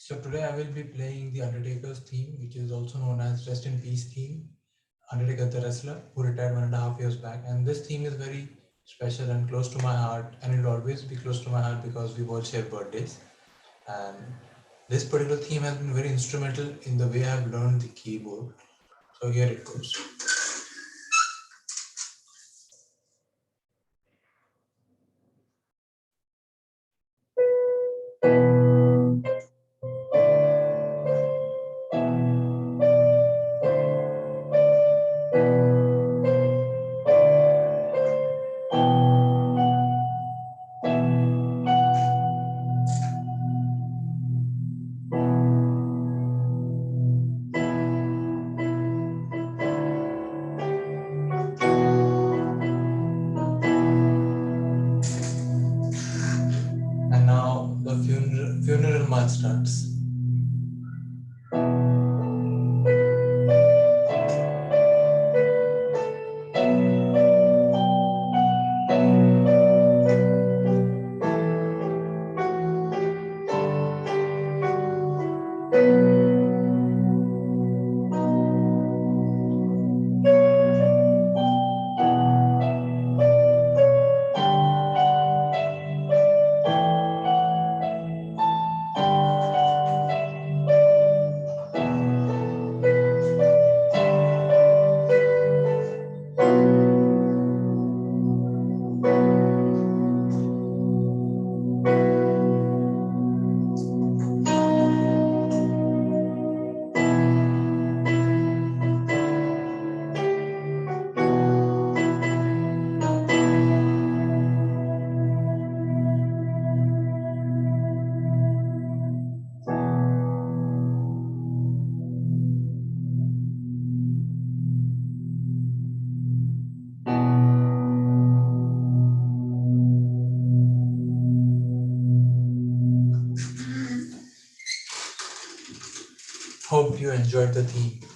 So today I will be playing the Undertaker's theme, which is also known as Rest in Peace theme. Undertaker the wrestler who retired 1.5 years back. And this theme is very special and close to my heart, and it will always be close to my heart because we both share birthdays. And this particular theme has been very instrumental in the way I've learned the keyboard. So here it goes. And now the funeral march starts. Hope you enjoyed the theme.